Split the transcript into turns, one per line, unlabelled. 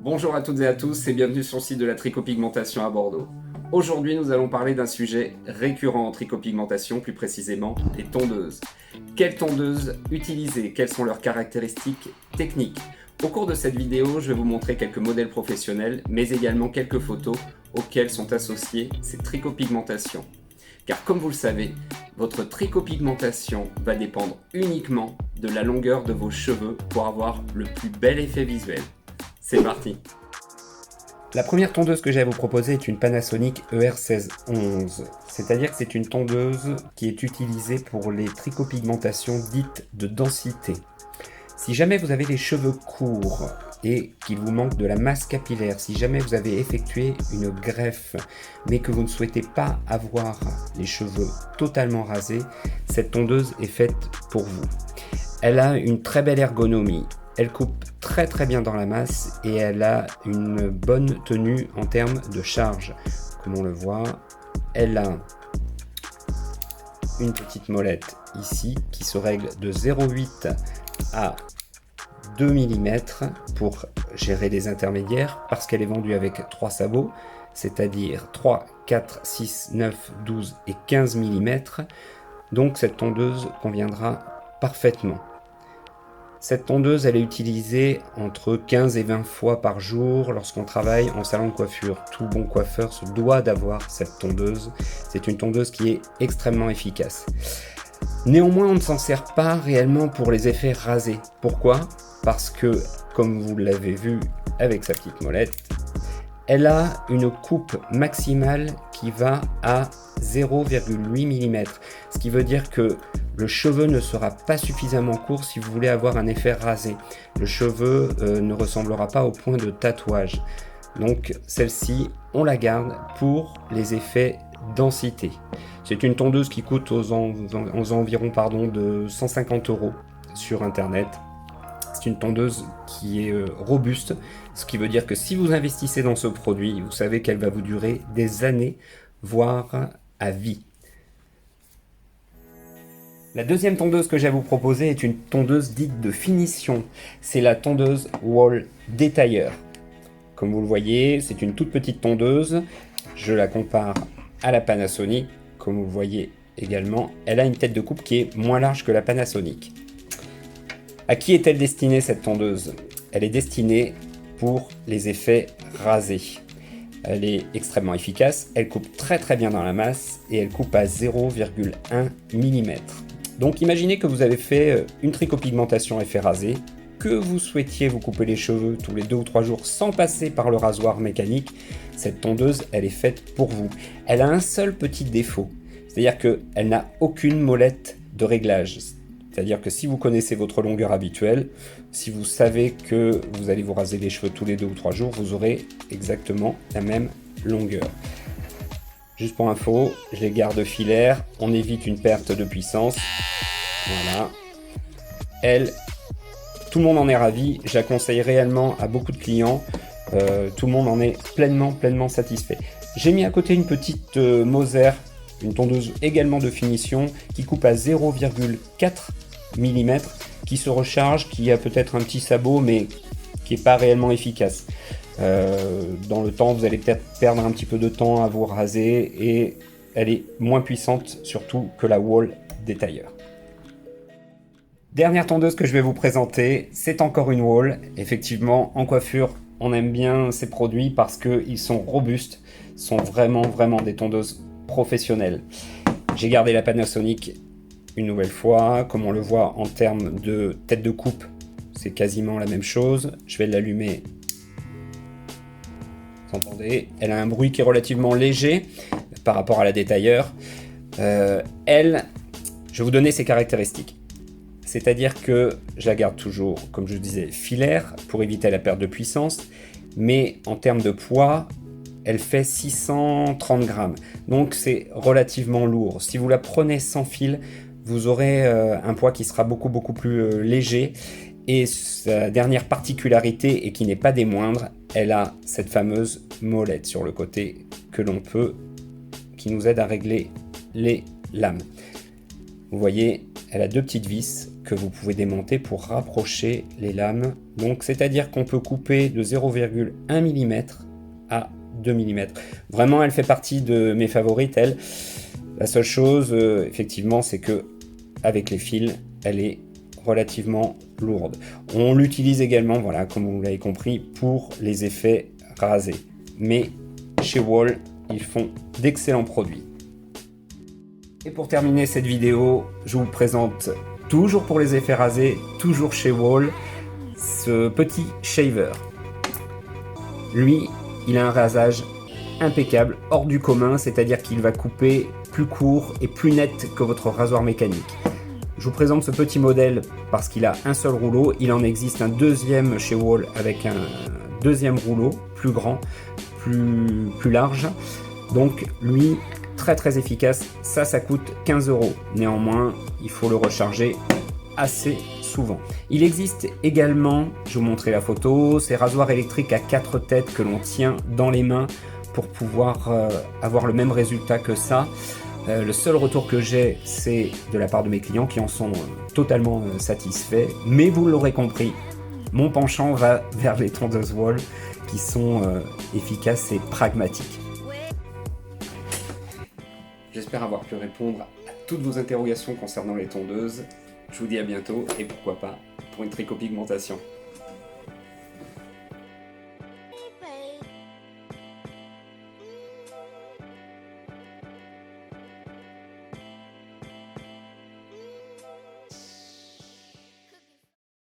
Bonjour à toutes et à tous et bienvenue sur le site de la tricopigmentation à Bordeaux. Aujourd'hui, nous allons parler d'un sujet récurrent en tricopigmentation, plus précisément les tondeuses. Quelles tondeuses utiliser? Quelles sont leurs caractéristiques techniques? Au cours de cette vidéo, je vais vous montrer quelques modèles professionnels, mais également quelques photos auxquelles sont associées ces tricopigmentations. Car comme vous le savez, votre tricopigmentation va dépendre uniquement de la longueur de vos cheveux pour avoir le plus bel effet visuel. C'est parti! La première tondeuse que j'ai à vous proposer est une Panasonic ER1611, c'est-à-dire que c'est une tondeuse qui est utilisée pour les tricopigmentations dites de densité. Si jamais vous avez les cheveux courts et qu'il vous manque de la masse capillaire, si jamais vous avez effectué une greffe mais que vous ne souhaitez pas avoir les cheveux totalement rasés, cette tondeuse est faite pour vous. Elle a une très belle ergonomie. Elle coupe très bien dans la masse et elle a une bonne tenue en termes de charge. Comme on le voit, elle a une petite molette ici qui se règle de 0,8 à 2 mm pour gérer les intermédiaires parce qu'elle est vendue avec 3 sabots, c'est-à-dire 3, 4, 6, 9, 12 et 15 mm. Donc cette tondeuse conviendra parfaitement. Cette tondeuse, elle est utilisée entre 15 et 20 fois par jour lorsqu'on travaille en salon de coiffure. Tout bon coiffeur se doit d'avoir cette tondeuse. C'est une tondeuse qui est extrêmement efficace. Néanmoins, on ne s'en sert pas réellement pour les effets rasés. Pourquoi? Parce que, comme vous l'avez vu avec sa petite molette, elle a une coupe maximale qui va à 0,8 mm. Ce qui veut dire que le cheveu ne sera pas suffisamment court si vous voulez avoir un effet rasé. Le cheveu ne ressemblera pas au point de tatouage. Donc celle-ci, on la garde pour les effets densité. C'est une tondeuse qui coûte aux environs de 150 € sur internet. C'est une tondeuse qui est robuste, ce qui veut dire que si vous investissez dans ce produit, vous savez qu'elle va vous durer des années, voire à vie. La deuxième tondeuse que j'ai à vous proposer est une tondeuse dite de finition. C'est la tondeuse Wahl détailleur. Comme vous le voyez, c'est une toute petite tondeuse. Je la compare à la Panasonic. Comme vous le voyez également, elle a une tête de coupe qui est moins large que la Panasonic. À qui est-elle destinée cette tondeuse? Elle est destinée pour les effets rasés. Elle est extrêmement efficace, elle coupe très bien dans la masse et elle coupe à 0,1 mm. Donc imaginez que vous avez fait une tricopigmentation effet rasé, que vous souhaitiez vous couper les cheveux tous les 2 ou 3 jours sans passer par le rasoir mécanique, cette tondeuse, elle est faite pour vous. Elle a un seul petit défaut, c'est-à-dire qu'elle n'a aucune molette de réglage. C'est-à-dire que si vous connaissez votre longueur habituelle, si vous savez que vous allez vous raser les cheveux tous les 2 ou 3 jours, vous aurez exactement la même longueur. Juste pour info, je les garde filaires, on évite une perte de puissance. Voilà. Elle, tout le monde en est ravi, je la conseille réellement à beaucoup de clients. Tout le monde en est pleinement satisfait. J'ai mis à côté une petite Moser, une tondeuse également de finition qui coupe à 0,4 mm, qui se recharge, qui a peut-être un petit sabot mais qui n'est pas réellement efficace. Dans le temps, vous allez peut-être perdre un petit peu de temps à vous raser et elle est moins puissante surtout que la Wahl détailleur. Dernière tondeuse que je vais vous présenter, c'est encore une Wahl. Effectivement, en coiffure, on aime bien ces produits parce qu'ils sont robustes, sont vraiment des tondeuses professionnelles. J'ai gardé la Panasonic une nouvelle fois, comme on le voit en termes de tête de coupe, c'est quasiment la même chose. Je vais l'allumer. Vous entendez, elle a un bruit qui est relativement léger par rapport à la détailleur. Elle, je vais vous donner ses caractéristiques. C'est-à-dire que je la garde toujours, comme je disais, filaire pour éviter la perte de puissance, mais en termes de poids, elle fait 630 grammes. Donc c'est relativement lourd. Si vous la prenez sans fil, vous aurez un poids qui sera beaucoup plus léger. Et sa dernière particularité, et qui n'est pas des moindres, elle a cette fameuse molette sur le côté qui nous aide à régler les lames. Vous voyez, elle a 2 petites vis que vous pouvez démonter pour rapprocher les lames. Donc c'est-à-dire qu'on peut couper de 0,1 mm à 2 mm. Vraiment, elle fait partie de mes favorites, elle. La seule chose, effectivement, c'est que avec les fils, elle est relativement lourde. On l'utilise également, voilà, comme vous l'avez compris, pour les effets rasés. Mais chez Wahl, ils font d'excellents produits. Et pour terminer cette vidéo, je vous présente, toujours pour les effets rasés, toujours chez Wahl, ce petit shaver. Lui, il a un rasage impeccable, hors du commun, c'est-à-dire qu'il va couper plus court et plus net que votre rasoir mécanique. Je vous présente ce petit modèle parce qu'il a un seul rouleau. Il en existe un deuxième chez Wahl avec un deuxième rouleau, plus grand, plus large. Donc lui, très efficace. Ça coûte 15 €. Néanmoins, il faut le recharger assez souvent. Il existe également, je vous montrer la photo, ces rasoirs électriques à 4 têtes que l'on tient dans les mains pour pouvoir avoir le même résultat que ça. Le seul retour que j'ai, c'est de la part de mes clients qui en sont totalement satisfaits. Mais vous l'aurez compris, mon penchant va vers les tondeuses Wahl qui sont efficaces et pragmatiques. J'espère avoir pu répondre à toutes vos interrogations concernant les tondeuses. Je vous dis à bientôt et pourquoi pas pour une tricopigmentation.